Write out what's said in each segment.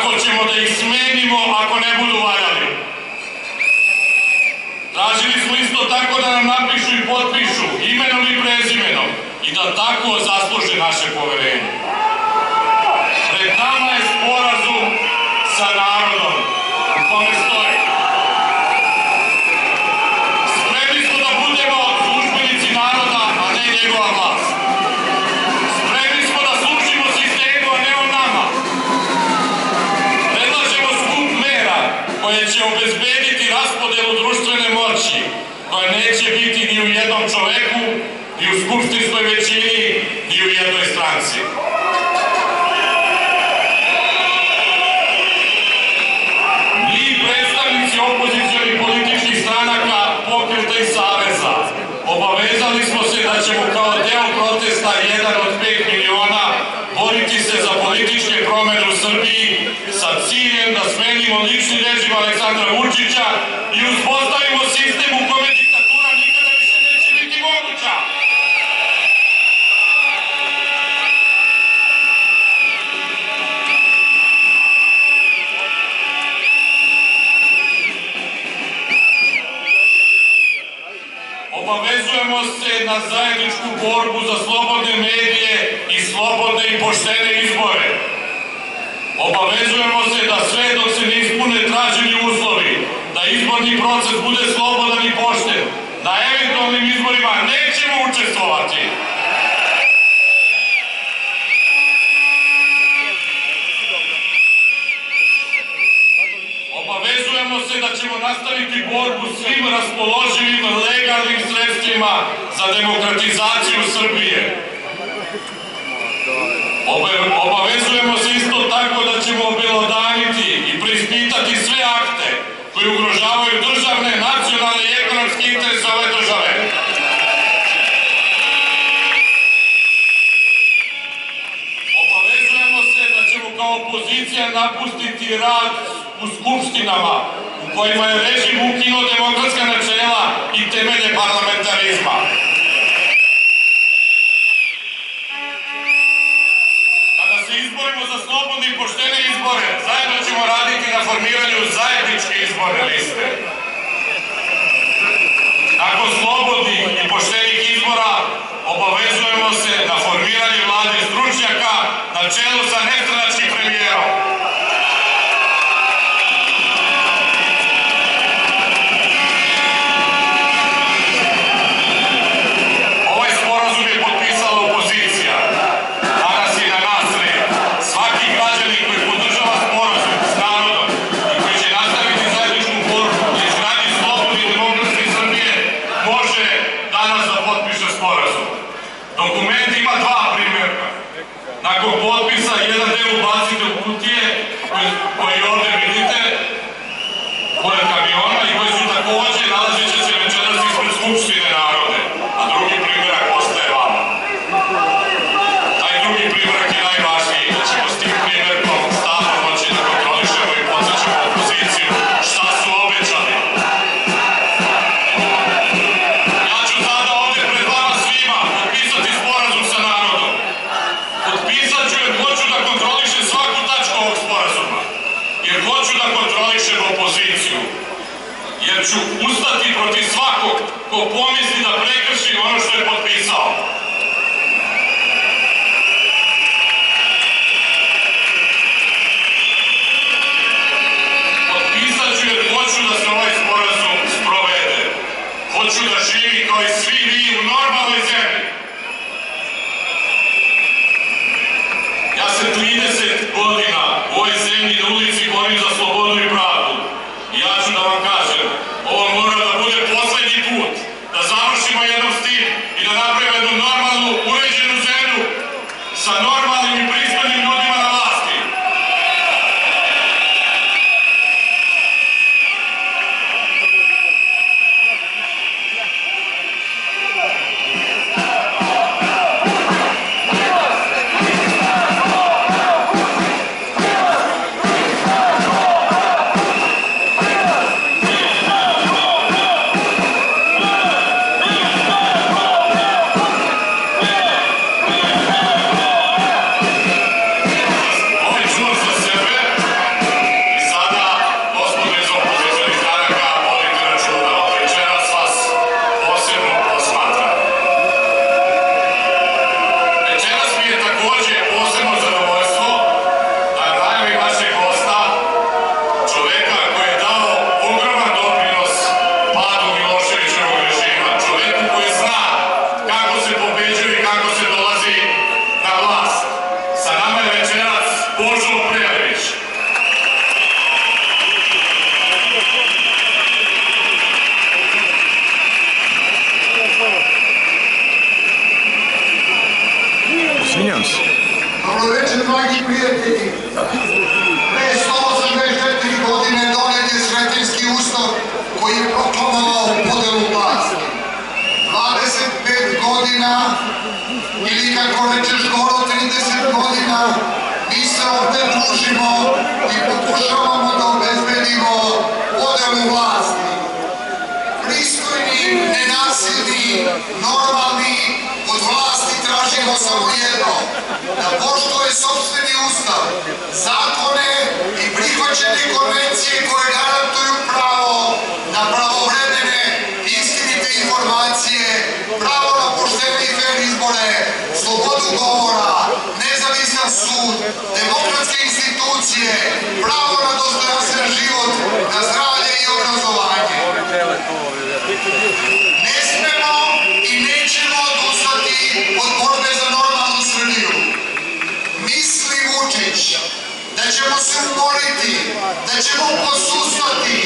kako ćemo da ih smenimo ako ne budu valjali. Tražili smo isto tako da nam napišu i potpišu imenom i prezimenom i da tako zasluže naše poverenje. Pred nama je sporazum sa narodom u kome stoji: spremni smo da budemo službenici naroda, a ne njegova vlast. Spremni smo da služimo sistemu, a ne on nama. Predlažemo skup mera koje će obezbediti raspodelu društvene moći, koja neće biti ni u jednom čoveku, ni u skupštinskoj većini, ni u jednoj stranci. Mi, predstavnici opozicionih političkih stranaka, pokreta i saveza, obavezali smo se da ćemo kao deo protesta 1 od 5 miliona boriti se za političke promene u Srbiji sa ciljem da smenimo lični režim Aleksandra Vučića i uspostavimo sistem u kome diktatura nikada više neće biti moguća. Obavezujemo se na zajedničku borbu za slobodne medije i slobodne i poštene izbore. Obavezujemo se da sve dok se ne ispune traženi uslovi, da izborni proces bude slobodan i pošten, na eventualnim izborima nećemo učestvovati. Obavezujemo se da ćemo nastaviti borbu svim raspoloživim legalnim sredstvima za demokratizaciju Srbije. Obavezujemo se isto tako da ćemo obelodaniti i preispitati sve akte koji ugrožavaju državne, nacionalne i ekonomske interese ove države. Obavezujemo se da ćemo kao opozicija napustiti rad u skupštinama u kojima je režim ukinuo demokratska načela i temelje parlamentarizma. Kada se izborimo za slobodne i poštene izbore, zajedno ćemo raditi na formiranju zajedničke izborne liste. Nakon slobodnih i poštenih izbora obavezujemo se na formiranje vlade stručnjaka na čelu sa nestranačkim premijerom. Ovaj sporazum je potpisala opozicija. Danas je na nas red. Svaki građanin koji podržava sporazum s narodom i koji će nastaviti zajedničku borbu na izgradnji slobodne i demokratske Srbije može danas da potpiše sporazum. Dokument ima 2 primjerka. Nakon potpisa jedan deo ubacite u kutije koji ovde vidite pored kamiona i koji su takođe nalazit će se večeras ispred Skupštine narode, a drugi primjerak ostaje vama. Taj drugi primjerak je najvažniji, da ćemo s tim primjerkom stalno moći da kontrolišemo i podsjećamo opoziciju šta su obećali. Ja ću sada ovde pred vama svima potpisati sporazum sa narodom. Potpisat ću jer hoću da kontrolišem svaku tačku ovog sporazuma. Jer hoću da kontrolišem opoziciju. Jer ću ustati protiv svakog ko pomisli da prekrši ono što je potpisao. Potpisat ću jer hoću da se ovaj sporazum sprovede. Hoću da živi kao i svi vi u normalnoj zemlji. Ja se 30 godina u ovoj zemlji na ulici borim za slobodu i pravdu. I ja ću da vam kažem, ovo mora da bude poslednji put, da završimo jednom s tim i da napravimo jednu normalnu, uređenu zemlju sa normalnim i pristojnim ljudima na vlasti. Pre 184 godine donet je Sretenjski ustav koji je proklamovao podelu vlasti. 25 godina, ili kako rečeš Goro, 30 godina, mi se ovde družimo i pokušavamo da obezbedimo podelu vlasti. Pristojni, nenasilni, normalni, od vlasti tražimo samo jedno, da poštuje sopstveni ustav, zakone i prihvaćene konvencije koje garantuju pravo na pravovremene, istinite informacije, pravo na poštene i fer izbore, slobodu govora, nezavisan sud, demokratske institucije, pravo na dostojanstven život, na zdravlje i obrazovanje. Ne smemo i nećemo odustati od borbe za normalnu Srbiju. Misli Vučić da ćemo se umoriti, da ćemo posustati.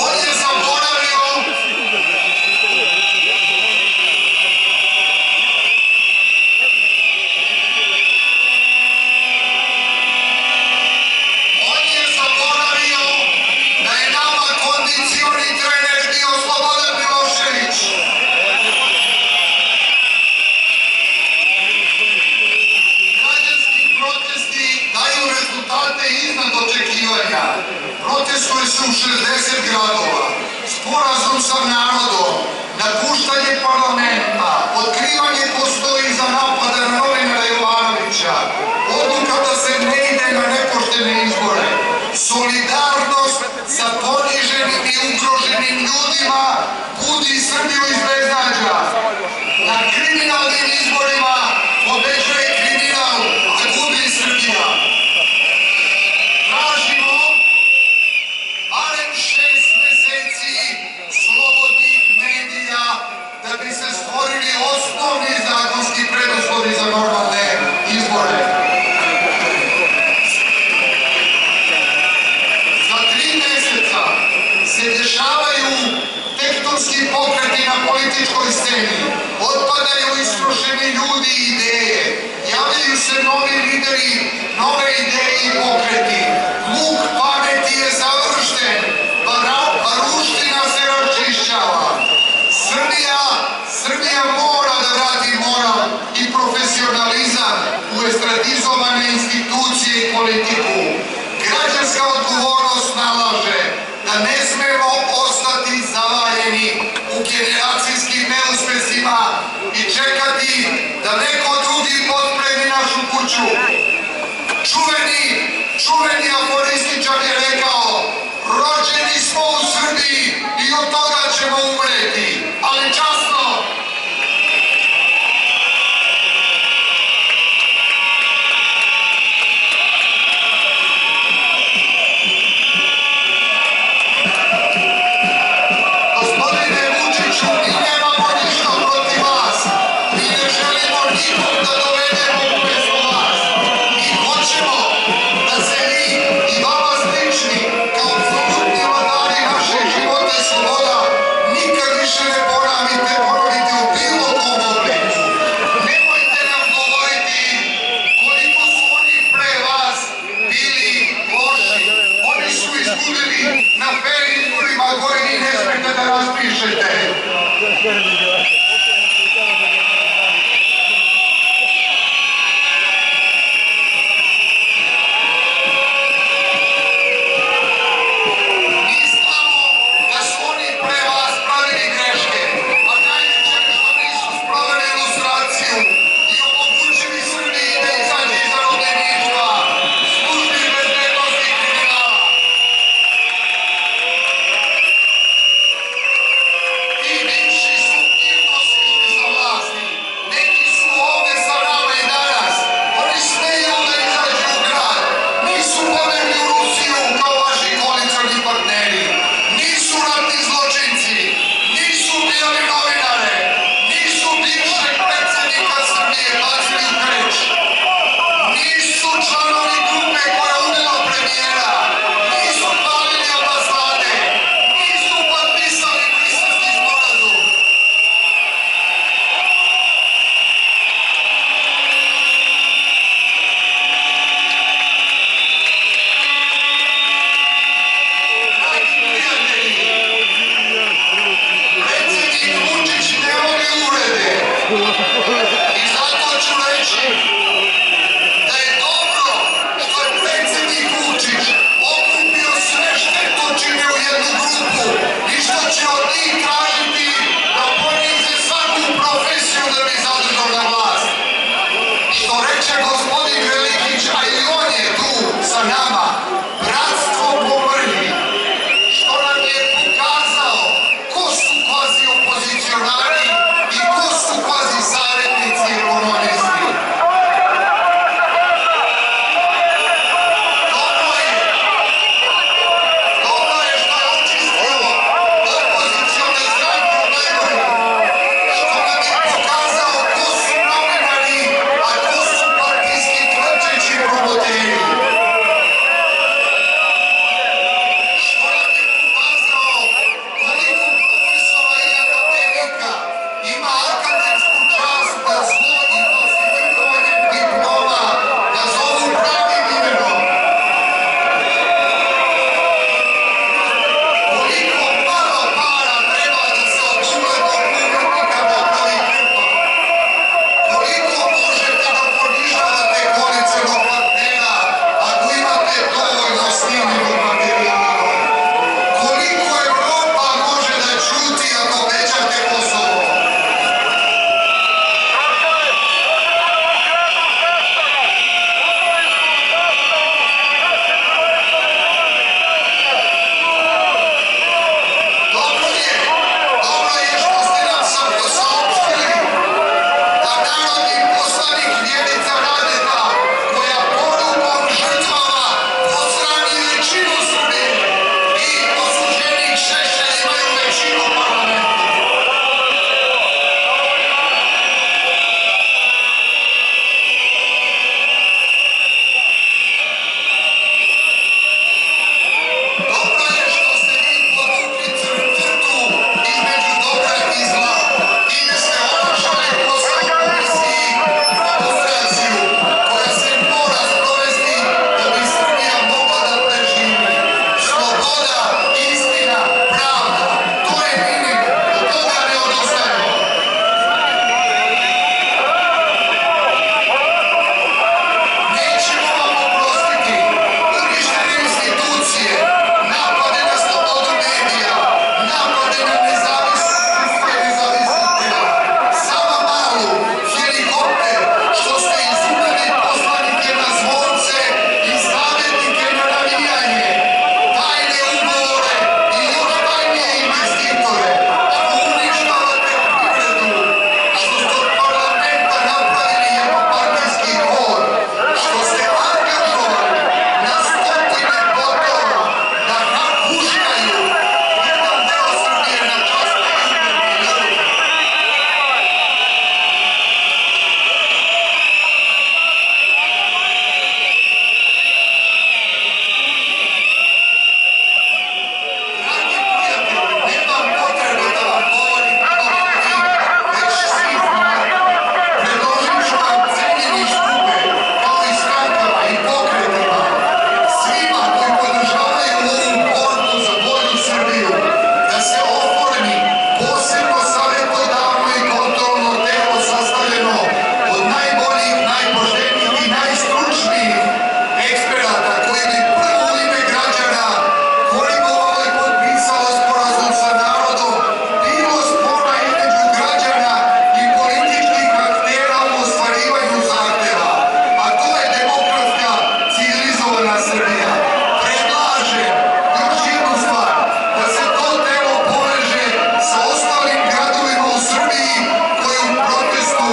On je zaboravio da je nama kondicioni trener bio Slobodan Milošević. Građanski protesti daju rezultate iznad očekivanja. Protestuje se u 60 gradova. Sporazum sa narodom, napuštanje parlamenta, otkrivanje ko stoji za napade na novinara Jovanovića, odluka da se ne ide na nepoštene izbore, solidarnost sa poniženim i ugroženim ljudima budi Srbiju iz beznađa. Na kriminalnim izborima pobeđuje kriminal, a gubi Srbija. Tražimo barem 6 meseci slobodnih medija da bi se stvorili osnovni zakonski preduslovi za normalne izbore. Za 3 meseca se dešavaju tektonski pokreti na političkoj sceni. Otpadaju istrošeni ljudi i ideje. Javljaju se novi lideri, nove ideje i pokreti. Luk pameti je završten, baruština se raščišćava. Srbija mora da vrati moral i profesionalizam u estradizovane institucije i politiku. Građanska odgovornost nalaže da ne smemo ostati zavaljeni u generacijskim neuspesima i čekati da neko drugi potpremi našu kuću. Čuveni aforističar je rekao: rođeni smo u Srbiji i od toga ćemo umreti, ali časno. Gospodine Vučiću, mi nemamo ništa protiv vas. Mi ne želimo nikom da dovedemo umesto vas. Mi hoćemo da se vi i vama slični kao apsolutni vladari našeg života i sloboda nikad više ne ponovite u bilo kom obliku. Nemojte nam govoriti koliko su oni pre vas bili loši. Oni su izgubili na fer izborima koji ni ne smete da raspišete. Mi znamo da su oni pre vas pravili greške, a najveće je što nisu sproveli ilustraciju i omogućili Srbiji da izađe iz zarobljeništva, službi bezbednosti i kriminala. Ti bivši su mirno Srbija. Predlažem još jednu stvar, da se to telo poveže sa ostalim gradovima u Srbiji koji u protestu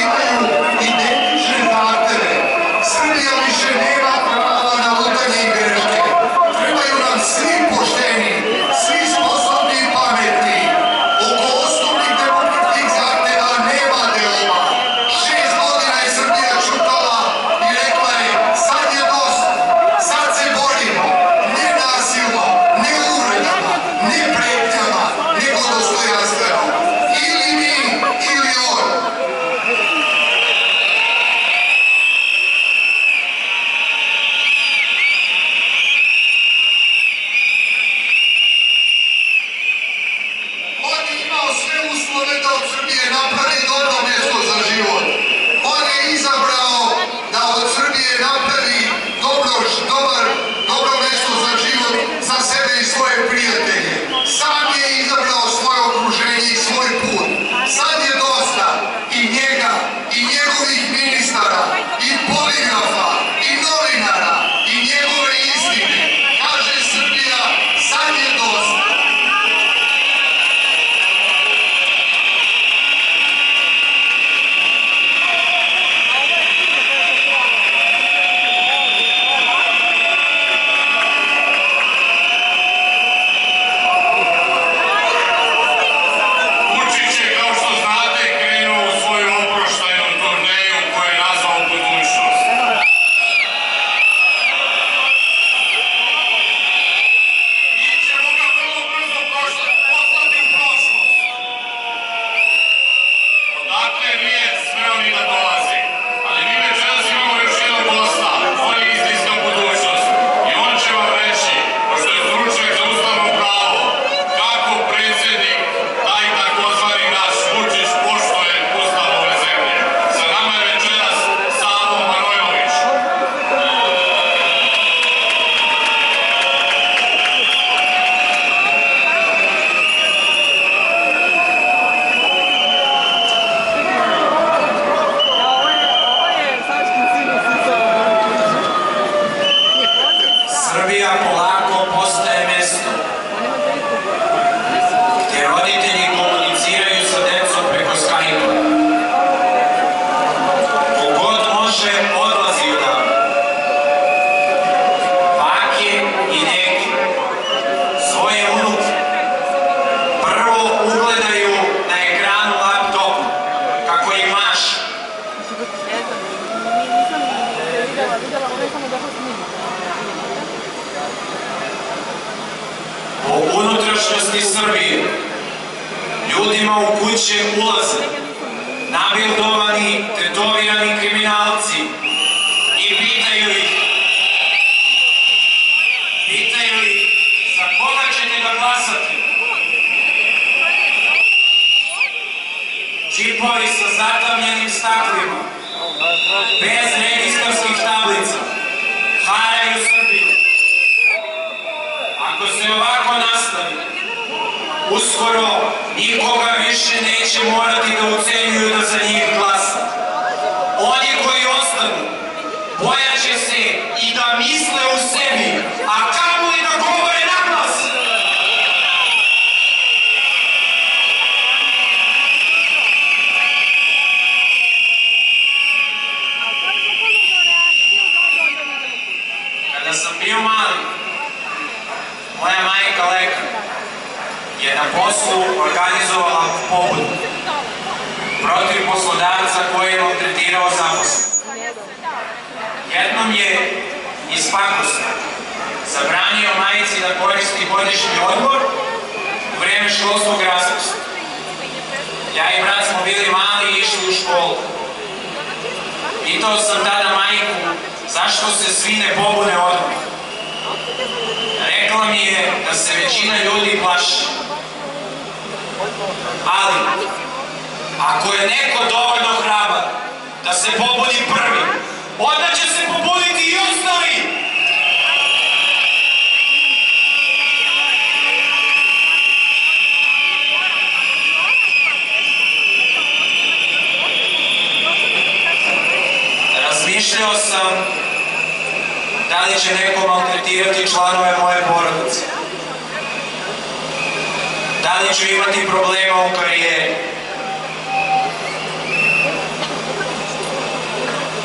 imaju identične zahteve. Srbija više nema prava na lutanje i greške. Trebaju nam svi pošteni, svi sposobni i pametni. Oko osnovnih demokratskih zahteva nema delova. 6 godina je Srbija ćutala i rekla je sad je dosta, sad se borimo, ne nasilno, ne uvredama, ne pretnjama, nego dostojanstveno. Ili mi, ili on. On je imao sve uslove da od Srbije napravi dobro mjesto za život. On je izabrao da od Srbije napravi dobro mjesto za život za sebe i svoje prijatelje. Sam je izabrao svoje okruženje i svoj put. Sad je dosta i njega, i njegovih ministara, i poligrafa, i novinara, i njegove istine. Kaže Srbija, sad je dosta. Vučić je, kao što znate, krenuo u svoju oproštajnu turneju koju je nazvao Budućnost. Mi ćemo ga vrlo brzo poslati u prošlost. Odakle nije smeo ni da dolazi. Ali mi večeras imamo još jednog gosta. On je istinska budućnost. I on će vam reći, pošto je stručnjak za ustavno pravo, kako predsjednik, taj takozvani naš Vučić, poštuje ustav ove zemlje. Sa nama je večeras Savo Manojlović. Srbija polako postaje mesto gdje roditelji komuniciraju sa decom preko Skype-a. Kogod može odlazi odavde. Bake i deke svoje unuke prvo ugledaju na ekranu laptopa kako im maše. Po unutrašnjosti Srbije ljudima u kuće ulaze nabildovani, tetovirani kriminalci i pitaju ih za koga ćete da glasate. Čipovi sa zatamljenim staklima, bez registarskih tablica, haraju Srbiju. Ako se ovako nastavi, uskoro nikoga više neće morati da ucenjuju da za njih glasa. Oni koji ostanu, bojaće se i da misle u sebi, a kamoli da govore naglas. Kada sam bio mali, moja majka lekar je na poslu organizovala pobudu protiv poslodavca koji je maltretirao zaposlene. Jednom je iz pakosti zabranio majici da koristi godišnji odmor u vreme školskog raspusta. Ja i brat smo bili mali i išli u školu. Pitao sam tada majku zašto se svi ne pobune odmah. Rekla mi je da se većina ljudi plaši. Ali, ako je neko dovoljno hrabar da se pobudi prvi, onda će se pobuditi i ostali. Razmišljao sam da li će će neko maltretirati članove moje porodice? Da li ću imati problema u karijeri?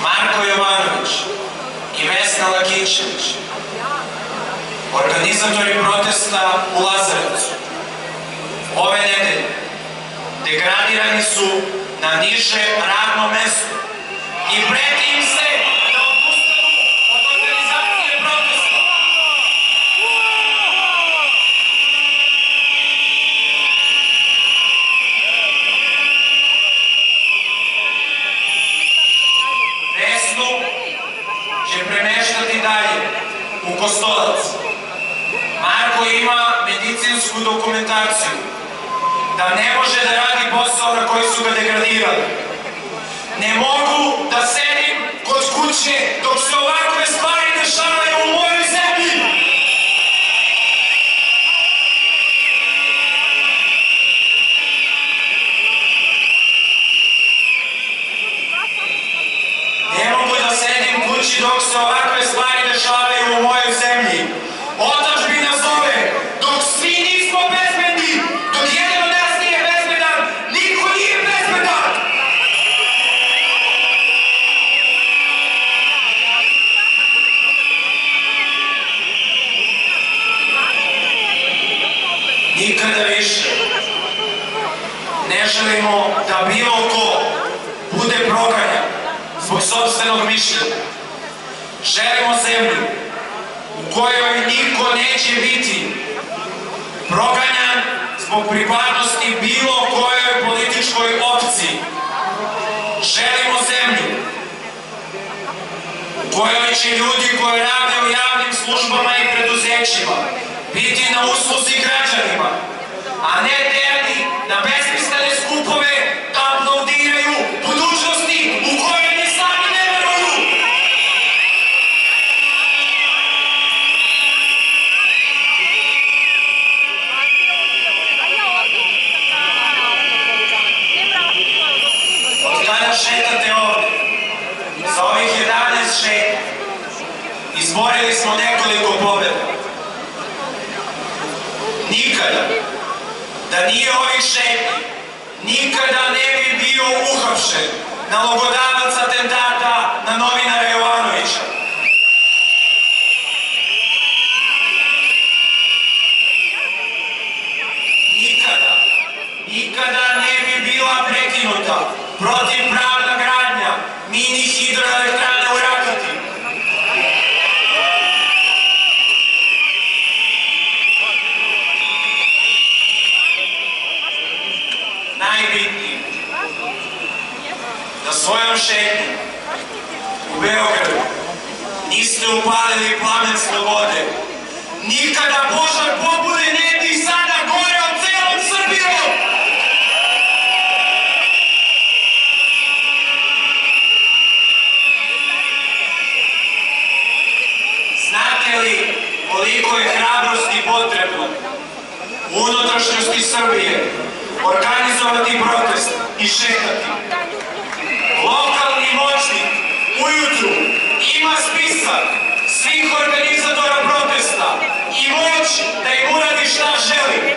Marko Jovanović i Vesna Lakićević, organizatori protesta u Lazarevcu, ove nedelje degradirani su na niže radno mesto i preti im se da odustanu od organizacije protesta. Vesnu će premeštati dalje u Kostolac. Marko ima medicinsku dokumentaciju da ne može da radi posao na koji su ga degradirali. Ne mogu da sedim kod kuće dok se ovakve stvari dešavaju u mojoj zemlji. Ne mogu da sedim kući dok se ovakve stvari dešavaju u mojoj zemlji. Otadžbina zove, dok svi nismo bezbedni, dok jedan od nas nije bezbedan, niko nije bezbedan! Nikada više ne želimo da bilo ko bude proganjan zbog sopstvenog mišljenja. Želimo zemlju u kojoj niko neće biti proganjan zbog pripadnosti bilo kojoj političkoj opciji. Želimo zemlju u kojoj će ljudi koji rade u javnim službama i preduzećima biti na usluzi građanima, a ne terani na besmislene skupove da aplaudiraju budućnosti u kojoj ni sami ne veruju. Od kada šetate ovde, za ovih 11 šetnja, izborili smo nekoliko pobjeda. Nikada, da nije ovih šetnji, nikada ne bi bio uhapšen nalogodavac atentata na novinara Jovanovića. Nikada ne bi bila prekinuta protivpravna gradnja mini hidroelektrane u Rakiti. Najbitnije, da svojom šetnjom u Beogradu niste upalili plamen slobode. Nikada požar pobune ne bi sada goreo celom Srbijom! Znate li koliko je hrabrosti potrebno u unutrašnjosti Srbije organizovati protest i šetati? Lokalni moćnik ujutru ima spisak svih organizatora protesta i moć da im uradi šta želi.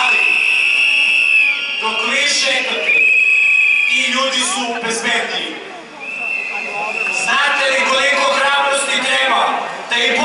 Ali, dok vi šetate, ti ljudi su bezbedniji. Znate li koliko hrabrosti treba da i